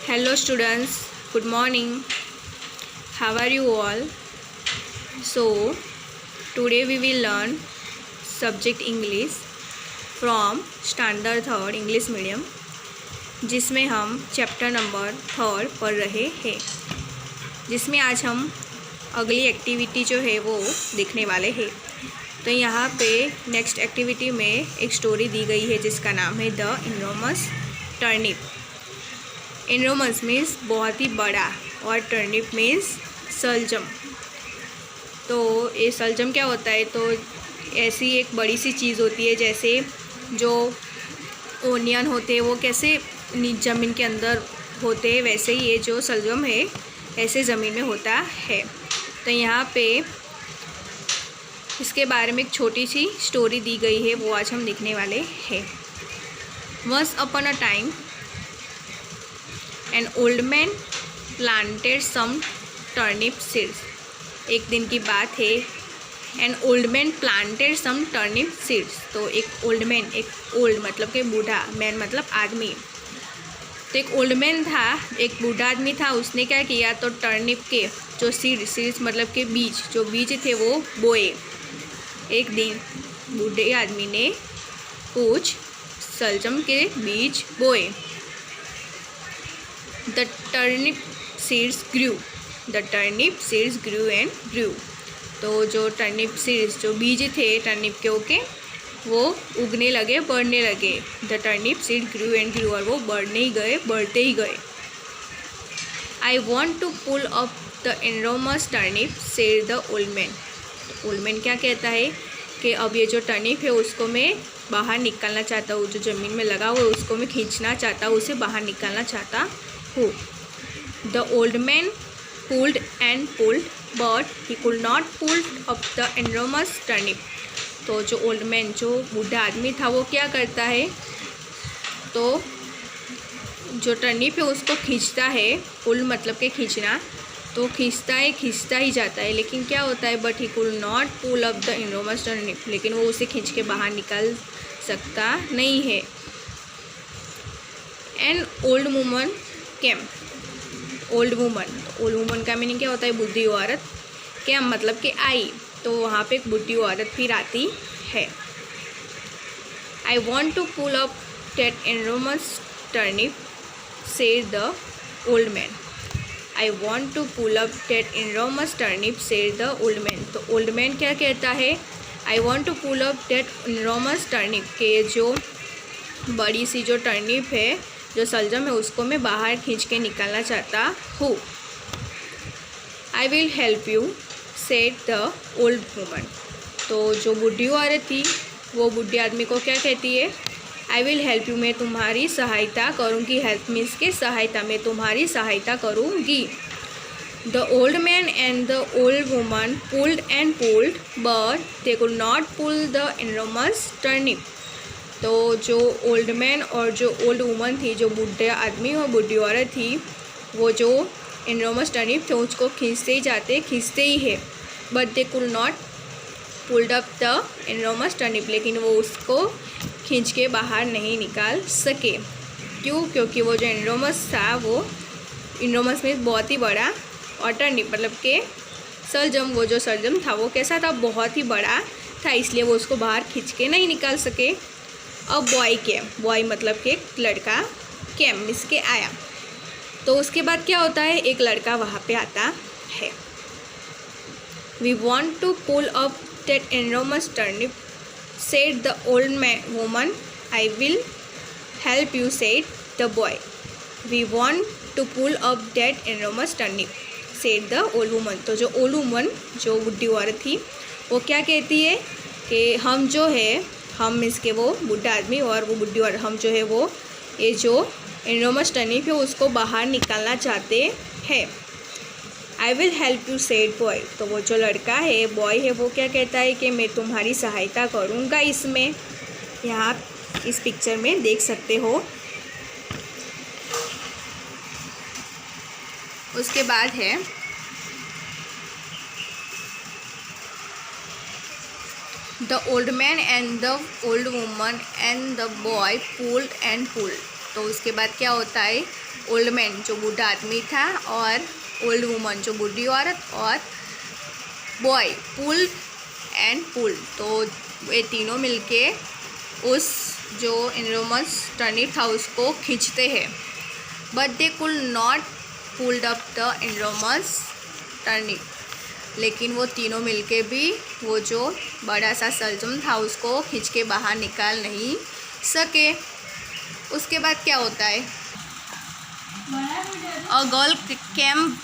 Hello students, good morning. How are you all? So, today we will learn subject English from Standard 3rd English Medium, जिसमें हम chapter number 3 पढ़ रहे हैं, जिसमें आज हम अगली एक्टिविटी जो है वो देखने वाले हैं। तो यहाँ पे नेक्स्ट एक्टिविटी में एक स्टोरी दी गई है जिसका नाम है द इनोरमस टर्निप। इनोरमस मीन्स बहुत ही बड़ा और टर्निप मीन्स सलजम। तो ये सलजम क्या होता है? तो ऐसी एक बड़ी सी चीज़ होती है, जैसे जो ओनियन होते हैं वो कैसे ज़मीन के अंदर होते हैं, वैसे ही ये जो सलजम है ऐसे ज़मीन में होता है। तो यहाँ पे इसके बारे में एक छोटी सी स्टोरी दी गई है, वो आज हम देखने वाले हैं। Once upon a time an old man planted some turnip seeds. एक दिन की बात है, an old man planted some turnip seeds. तो एक ओल्ड मैन, एक ओल्ड मतलब कि बूढ़ा, मैन मतलब आदमी। तो एक ओल्ड मैन था, एक बूढ़ा आदमी था। उसने क्या किया, तो टर्निप के जो सीड्स मतलब के बीज, जो बीज थे वो बोए। एक दिन बूढ़े आदमी ने कुछ सलजम के बीज बोए। The turnip seeds grew. The turnip seeds grew and grew. तो जो टर्निप सीड्स, जो बीज थे टर्निप के, ओके, वो उगने लगे, बढ़ने लगे। The turnip seed grew and grew, और वो बढ़ने ही गए, बढ़ते ही गए। I want to pull up the enormous turnip, said the old man. Old man क्या कहता है कि अब ये जो टर्निप है उसको मैं बाहर निकालना चाहता हूँ, जो ज़मीन में लगा हुआ है उसको मैं खींचना चाहता हूँ, उसे बाहर निकालना चाहता हूँ। The old man pulled and pulled, but he could not pull up the enormous turnip. तो जो ओल्ड मैन, जो बूढ़ा आदमी था, वो क्या करता है, तो जो टर्निप है उसको खींचता है। पुल मतलब के खींचना, तो खींचता ही जाता है, लेकिन क्या होता है, but he could not pull up the enormous turnip. लेकिन वो उसे खींच के बाहर निकाल सकता नहीं है। An old woman came. Old woman का मीनिंग क्या होता है, बुढ़ी औरत। केम मतलब कि आई, तो वहाँ पे एक बुढ़ी औरत फिर आती है। I want to pull up that enormous turnip, said the old man. I want to pull up that enormous turnip, said the old man. तो ओल्ड मैन क्या कहता है, I want to pull up that enormous turnip, के जो बड़ी सी जो turnip है, जो सलजम है, उसको मैं बाहर खींच के निकालना चाहता हूँ। आई will help you, said the old woman. तो जो बुढ़ी औरत थी वो बुढ़े आदमी को क्या कहती है, आई विल हेल्प यू, मैं तुम्हारी सहायता करूँगी। हेल्प मीन्स के सहायता, मैं तुम्हारी सहायता करूँगी। The old man and the old woman pulled and pulled, but they could not pull the enormous turnip. तो जो ओल्ड मैन और जो ओल्ड वुमन थी, जो बूढ़े आदमी और बूढ़ी औरत थी, वो जो इनोरमस टर्निप थे उसको खींचते ही है, but they could not pulled up the enormous turnip. लेकिन वो उसको खींच के बाहर नहीं निकाल सके। क्यों? क्योंकि वो जो इनोरमस था, वो इनोरमस में बहुत ही बड़ा, और टर्निप मतलब के सलजम, वो जो सलजम था वो कैसा था, बहुत ही बड़ा था, इसलिए वो उसको बाहर खींच के नहीं निकाल सके। अब बॉय केम, बॉय मतलब कि लड़का, केम मीन्स के आया। तो उसके बाद क्या होता है, एक लड़का वहाँ पे आता है। We want to pull up that enormous turnip, said the old woman. I will help you, said the boy. We want to pull up that enormous turnip, said the old woman. तो जो old woman, जो बुढ़ी औरत थी, वो क्या कहती है कि हम जो है, हम इसके वो बुढ़ा आदमी और वो बुढ़ी औरत, हम जो है वो ये जो इनोरमस टर्निप है उसको बाहर निकालना चाहते हैं। आई will help you, said boy. तो वो जो लड़का है, बॉय है, वो क्या कहता है कि मैं तुम्हारी सहायता करूँगा इसमें। यहाँ इस पिक्चर में देख सकते हो। उसके बाद है the old man and the old woman and the boy pulled and pulled. तो उसके बाद क्या होता है, ओल्ड मैन जो बूढ़ा आदमी था और ओल्ड वुमन जो बूढ़ी औरत और बॉय पुल एंड पुल, तो ये तीनों मिलके उस जो इनरोमस टर्निप था उसको खींचते हैं। But they could not pulled up the enormous turnip, लेकिन वो तीनों मिलके भी वो जो बड़ा सा सलजम था उसको खींच के बाहर निकाल नहीं सके। उसके बाद क्या होता है, a girl came,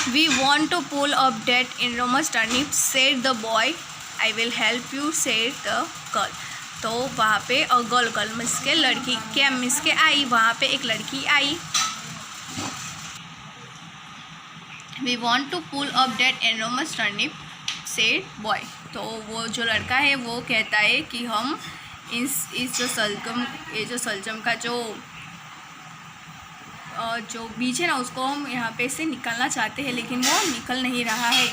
we want to pull up that enormous turnip, said the boy, I will help you, said the girl. तो वहाँ पे अ गर्ल मिस के लड़की, केम मिस के आई, वहाँ पे एक लड़की आई। We want to pull up that enormous turnip, said boy. तो वो जो लड़का है वो कहता है कि हम इस जो सलजम का जो बीज है ना उसको हम यहाँ पे से निकालना चाहते हैं, लेकिन वो निकल नहीं रहा है।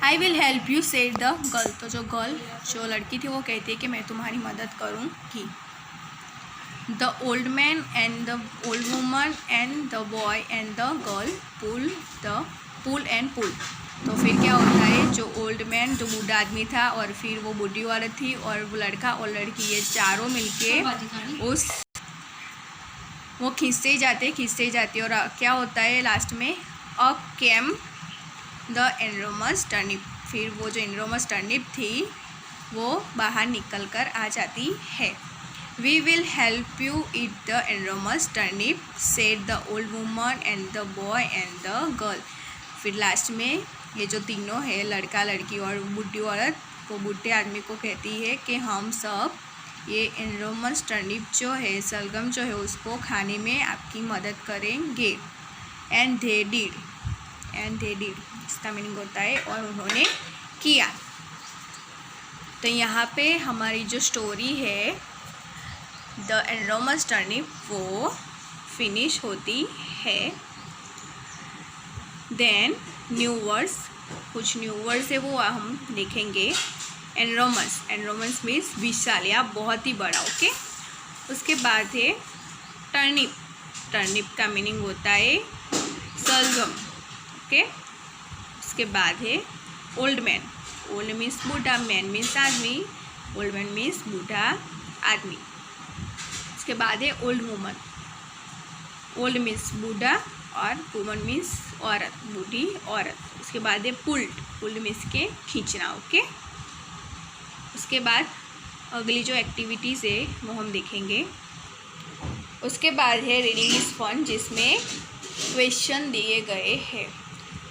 आई will help you, said the girl. तो जो लड़की थी वो कहती है कि मैं तुम्हारी मदद करूँगी। The old man and the old woman and the boy and the girl pull and pull. तो फिर क्या होता है, जो ओल्ड मैन जो बूढ़ा आदमी था और फिर वो बूढ़ी औरत थी और वो लड़का और लड़की, ये चारों मिलके वो खींचते ही जाते और क्या होता है लास्ट में, अ केम द इनरोमस टर्निप। फिर वो जो इनरोमस टर्निप थी वो बाहर निकल कर आ जाती है। We will help you eat the enormous turnip, said the old woman and the boy and the girl. फिर लास्ट में ये जो तीनों है, लड़का लड़की और बूढ़ी औरत, वो बूढ़े आदमी को कहती है कि हम सब ये इनरोमस टर्निप जो है, सलगम जो है, उसको खाने में आपकी मदद करेंगे। एंड दे डिड, इसका मीनिंग होता है और उन्होंने किया। तो यहाँ पे हमारी जो स्टोरी है द इनरोमस टर्निप वो फिनिश होती है। देन न्यू वर्ड्स, कुछ न्यू वर्ड्स है वो हम देखेंगे। एनरोमस मीन्स विशाल या बहुत ही बड़ा, ओके। उसके बाद है टर्निप का मीनिंग होता है सलगम, ओके। उसके बाद है ओल्ड मीन्स बूढ़ा, मैन मीन्स आदमी, ओल्ड मैन मीन्स बूढ़ा आदमी। उसके बाद है ओल्ड वुमन, ओल्ड मीन्स बूढ़ा और वुमन मीन्स औरत, बूढ़ी औरत। उसके बाद है पुल्ड मीन्स के खींचना, ओके। उसके बाद अगली जो एक्टिविटीज़ है वो हम देखेंगे। उसके बाद है रीडिंग इज फन, जिसमें क्वेश्चन दिए गए हैं।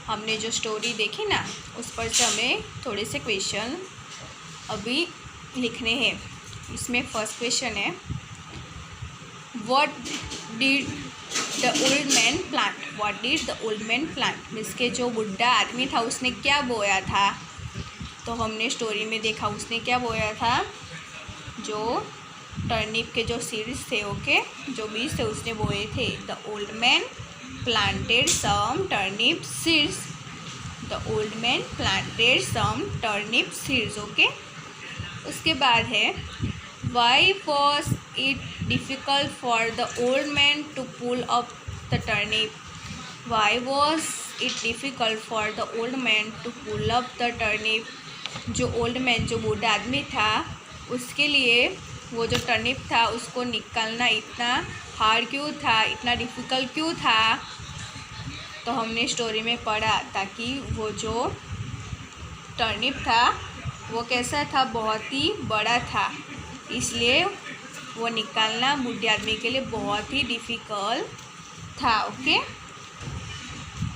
हमने जो स्टोरी देखी ना उस पर से हमें थोड़े से क्वेश्चन अभी लिखने हैं। इसमें फर्स्ट क्वेश्चन है, what did the old man plant, means के जो बुढ़ा आदमी था उसने क्या बोया था। तो हमने स्टोरी में देखा उसने क्या बोया था, जो टर्निप के जो सीड्स थे, ओके, जो बीज थे उसने बोए थे। The old man planted some turnip seeds, okay. उसके बाद है, why was it difficult for the old man to pull up the turnip, जो ओल्ड मैन जो बूढ़ा आदमी था उसके लिए वो जो टर्निप था उसको निकालना इतना हार्ड क्यों था, इतना डिफ़िकल्ट क्यों था। तो हमने स्टोरी में पढ़ा ताकि वो जो टर्निप था वो कैसा था, बहुत ही बड़ा था, इसलिए वो निकालना बूढ़े आदमी के लिए बहुत ही डिफ़िकल्ट था, okay.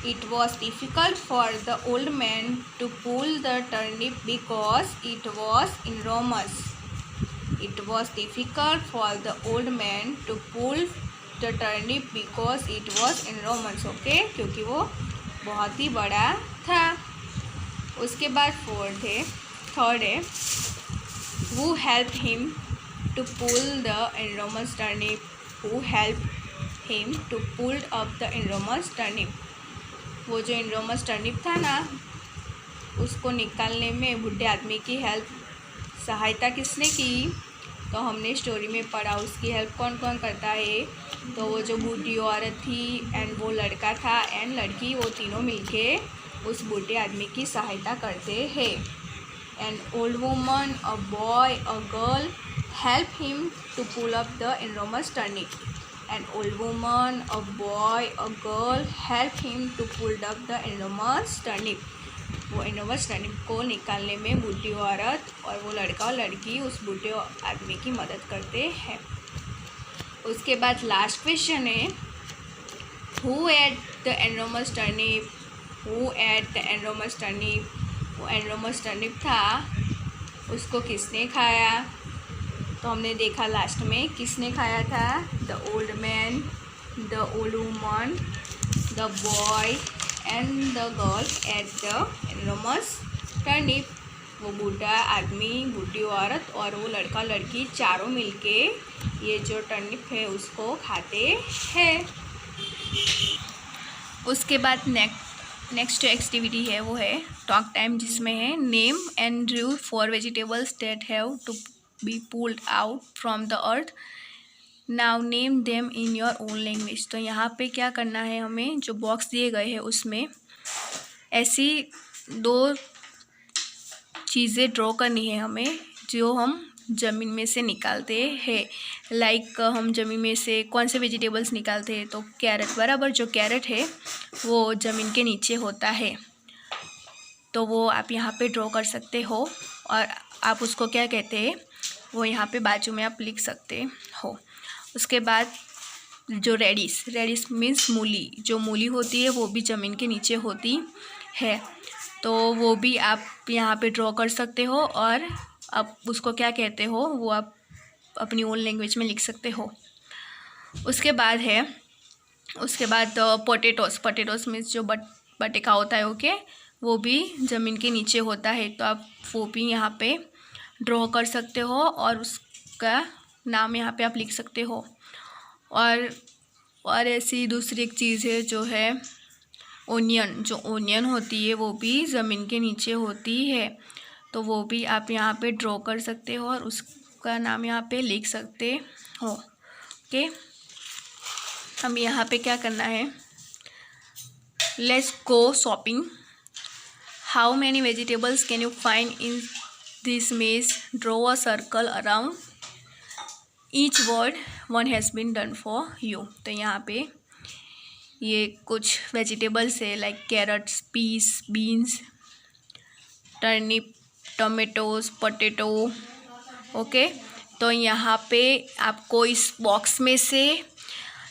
It was difficult for the old man to pull the turnip because it was enormous. It was difficult for the old man to pull the turnip because it was enormous. Okay, क्योंकि वो बहुत ही बड़ा था। उसके बाद third है, who helped him to pull the enormous turnip? Who helped him to pull up the enormous turnip? वो जो इनरोमस टर्निप था ना उसको निकालने में बूढ़े आदमी की सहायता किसने की? तो हमने स्टोरी में पढ़ा उसकी हेल्प कौन कौन करता है, तो वो जो बूढ़ी औरत थी एंड वो लड़का था एंड लड़की, वो तीनों मिलके उस बूढ़े आदमी की सहायता करते हैं। An old woman, a boy, a girl help him to pull up the enormous turnip. An old woman, a boy, a girl help him to pull up the enormous turnip. वो enormous turnip को निकालने में बूढ़ी औरत और वो लड़का और लड़की उस बूढ़े आदमी की मदद करते हैं। उसके बाद लास्ट क्वेश्चन है, Who ate the enormous turnip? Who ate the enormous turnip? वो enormous turnip था, उसको किसने खाया? तो हमने देखा लास्ट में किसने खाया था, the old man, the old woman, the boy and the girl at the enormous turnip. वो बूढ़ा आदमी, बूढ़ी औरत और वो लड़का लड़की चारों मिलके ये जो टर्निप है उसको खाते हैं। उसके बाद नेक्स्ट जो एक्टिविटी है वो है टॉक टाइम, जिसमें है name and drew for vegetables that have to be pulled out from the earth. Now name them in your own language. तो यहाँ पे क्या करना है, हमें जो बॉक्स दिए गए हैं उसमें ऐसी 2 चीज़ें ड्रॉ करनी है हमें जो हम ज़मीन में से निकालते हैं। लाइक हम ज़मीन में से कौन से वेजिटेबल्स निकालते हैं, तो कैरेट, बराबर जो कैरेट है वो ज़मीन के नीचे होता है, तो वो आप यहाँ पे ड्रॉ कर सकते हो और आप उसको क्या कहते हैं वो यहाँ पे बाजू में आप लिख सकते हो। उसके बाद जो रेडिस मीन्स मूली, जो मूली होती है वो भी ज़मीन के नीचे होती है, तो वो भी आप यहाँ पे ड्रॉ कर सकते हो और आप उसको क्या कहते हो वो आप अपनी ओन लैंग्वेज में लिख सकते हो। उसके बाद पोटेटोस मीन्स जो बटेका होता है, ओके, वो भी ज़मीन के नीचे होता है, तो आप वो भी यहाँ पे ड्रॉ कर सकते हो और उसका नाम यहाँ पे आप लिख सकते हो। और ऐसी दूसरी एक चीज़ है जो है ओनियन, जो ओनियन होती है वो भी ज़मीन के नीचे होती है, तो वो भी आप यहाँ पे ड्रॉ कर सकते हो और उसका नाम यहाँ पे लिख सकते हो। ओके, हम यहाँ पे क्या करना है, let's go shopping. How many vegetables can you find in this maze? Draw a circle around each word, one has been done for you. तो यहाँ पे ये कुछ वेजिटेबल्स है like carrots, peas, beans, turnip, tomatoes, potato, okay. तो यहाँ पे आपको इस बॉक्स में से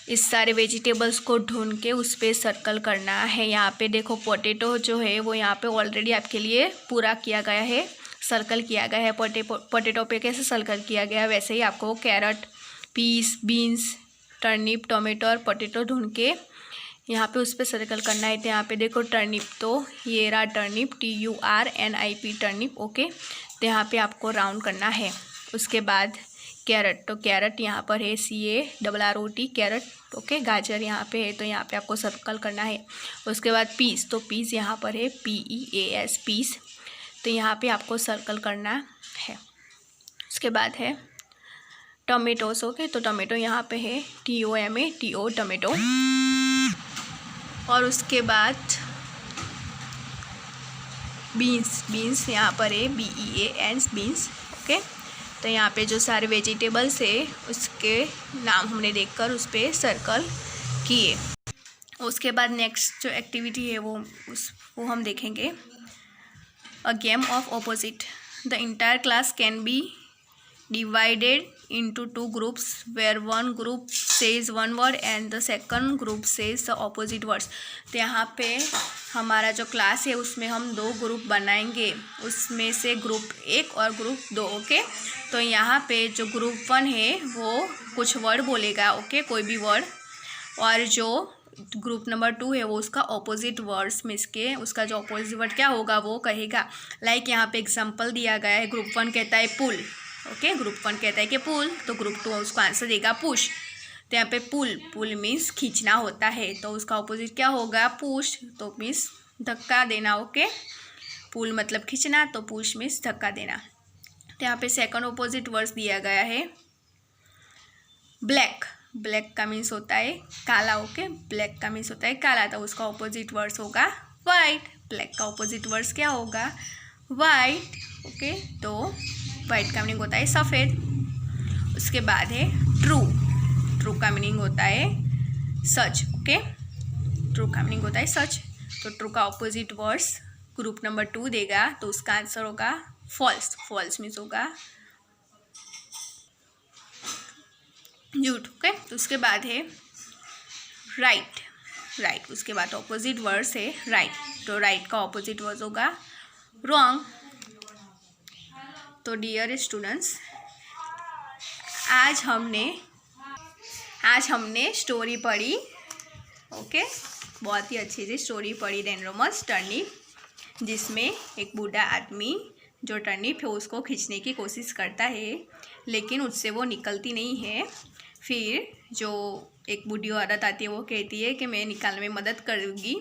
इस सारे वेजिटेबल्स को ढूंढ के उस पर सर्कल करना है। यहाँ पे देखो पोटैटो जो है वो यहाँ पे ऑलरेडी आपके लिए पूरा किया गया है, सर्कल किया गया है। पोटैटो पे कैसे सर्कल किया गया है वैसे ही आपको carrot, peas, beans, turnip, tomato और पोटैटो ढूंढ के यहाँ पे उस पर सर्कल करना है। तो यहाँ पे देखो टर्निप, तो ये रहा टर्निप, TURNIP टर्निप, ओके। तो यहाँ पे आपको राउंड करना है। उसके बाद कैरेट, तो कैरेट यहाँ पर है CARROT कैरेट, ओके। गाजर यहाँ पे है तो यहाँ पे आपको सर्कल करना है। उसके बाद पीस, तो पीस यहाँ पर है PEAS पीस, तो यहाँ पे आपको सर्कल करना है। उसके बाद है टोमेटोस, ओके। तो टोमेटो यहाँ पे है TOMATO टोमेटो। और उसके बाद बीन्स यहाँ पर है BEANS बीन्स, ओके। तो यहाँ पे जो सारे वेजिटेबल्स है उसके नाम हमने देखकर उस पर सर्कल किए। उसके बाद नेक्स्ट जो एक्टिविटी है वो हम देखेंगे, a game of opposite. The entire class can be divided into 2 groups where one group says one word and the second group says the opposite words. तो यहाँ पे हमारा जो क्लास है उसमें हम 2 ग्रुप बनाएंगे, उसमें से ग्रुप 1 और ग्रुप 2, ओके। तो यहाँ पे जो ग्रुप 1 है वो कुछ वर्ड बोलेगा, ओके, कोई भी वर्ड, और जो ग्रुप नंबर 2 है वो उसका ऑपोजिट वर्ड्स में इसके उसका जो ऑपोजिट वर्ड क्या होगा वो कहेगा। लाइक यहाँ पे एग्जांपल दिया गया है, ग्रुप 1 कहता है पुल, ओके। ग्रुप 1 कहता है कि पुल, तो ग्रुप 2 उसको आंसर देगा पुश। तो यहाँ पे पुल मीन्स खींचना होता है, तो उसका ऑपोजिट क्या होगा, पुश, तो मीन्स धक्का देना, ओके। पुल मतलब खींचना, तो पुश मीन्स धक्का देना। तो यहाँ पे सेकंड ऑपोजिट वर्ड्स दिया गया है ब्लैक। ब्लैक का मीन्स होता है काला। ओके, ब्लैक का मीन्स होता है काला, तो उसका ऑपोजिट वर्ड्स होगा वाइट। ब्लैक का ऑपोजिट वर्ड्स क्या होगा? वाइट। ओके, तो वाइट का मीनिंग होता है सफ़ेद। उसके बाद है ट्रू। ट्रू का मीनिंग होता है सच। ओके, ट्रू का मीनिंग होता है सच। तो ट्रू का ऑपोजिट वर्ड्स ग्रुप नंबर 2 देगा, तो उसका आंसर होगा फॉल्स। फॉल्स मीन्स होगा झूठ। ओके, तो उसके बाद है राइट। राइट, उसके बाद ऑपोजिट वर्ड्स है राइट, तो राइट का ऑपोजिट वर्ड होगा रॉन्ग। तो डियर स्टूडेंट्स, आज हमने स्टोरी पढ़ी। ओके, बहुत ही अच्छी सी स्टोरी पढ़ी डेंड्रोमस टर्निप, जिसमें एक बूढ़ा आदमी जो टर्निप है उसको खींचने की कोशिश करता है, लेकिन उससे वो निकलती नहीं है। फिर जो एक बूढ़ी औरत आती है वो कहती है कि मैं निकालने में मदद करूँगी,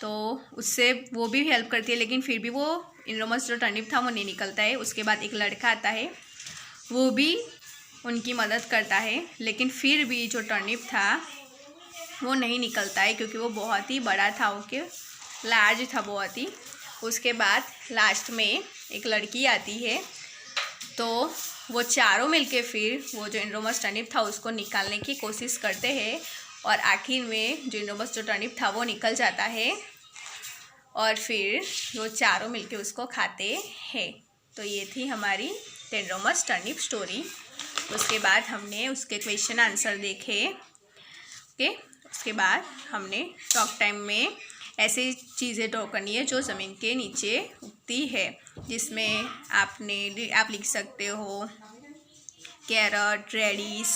तो उससे वो भी हेल्प करती है, लेकिन फिर भी वो डेंड्रोमस जो टर्निप था वो नहीं निकलता है। उसके बाद एक लड़का आता है, वो भी उनकी मदद करता है, लेकिन फिर भी जो टर्निप था वो नहीं निकलता है, क्योंकि वो बहुत ही बड़ा था। ओके, लार्ज था बहुत ही। उसके बाद लास्ट में एक लड़की आती है, तो वो चारों मिलके फिर वो जो डेंड्रोमस टर्निप था उसको निकालने की कोशिश करते हैं, और आखिर में जो डेंड्रोमस जो टर्निप था वो निकल जाता है, और फिर वो चारों मिलके उसको खाते हैं। तो ये थी हमारी डेंड्रोमस टर्निप स्टोरी। उसके बाद हमने उसके क्वेश्चन आंसर देखे। ओके, उसके बाद हमने टॉक टाइम में ऐसी चीज़ें ड्रॉ करनी है जो ज़मीन के नीचे उगती है, जिसमें आप लिख सकते हो carrot, radish,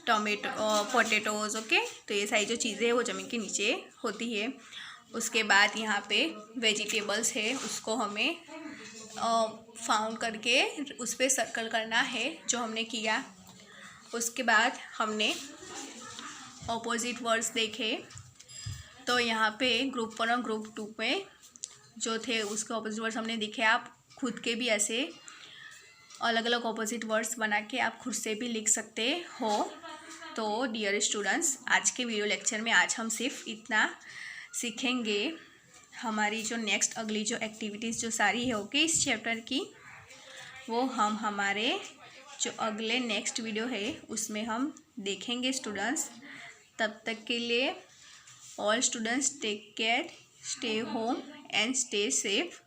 tomato, potatoes. Okay, तो ये सारी जो चीज़ें हैं वो ज़मीन के नीचे होती है। उसके बाद यहाँ पे वेजिटेबल्स है, उसको हमें फाउंड करके उस पर सर्कल करना है, जो हमने किया। उसके बाद हमने ऑपोजिट वर्ड्स देखे, तो यहाँ पे ग्रुप 1 और ग्रुप 2 में जो थे उसके ऑपोजिट वर्ड्स हमने देखे। आप खुद के भी ऐसे अलग अलग ऑपोजिट वर्ड्स बना के आप खुद से भी लिख सकते हो। तो डियर स्टूडेंट्स, आज के वीडियो लेक्चर में आज हम सिर्फ इतना सीखेंगे। हमारी जो नेक्स्ट अगली जो एक्टिविटीज़ जो सारी है ओके इस चैप्टर की, वो हम हमारे जो अगले नेक्स्ट वीडियो है उसमें हम देखेंगे स्टूडेंट्स। तब तक के लिए all students take care, stay home and stay safe.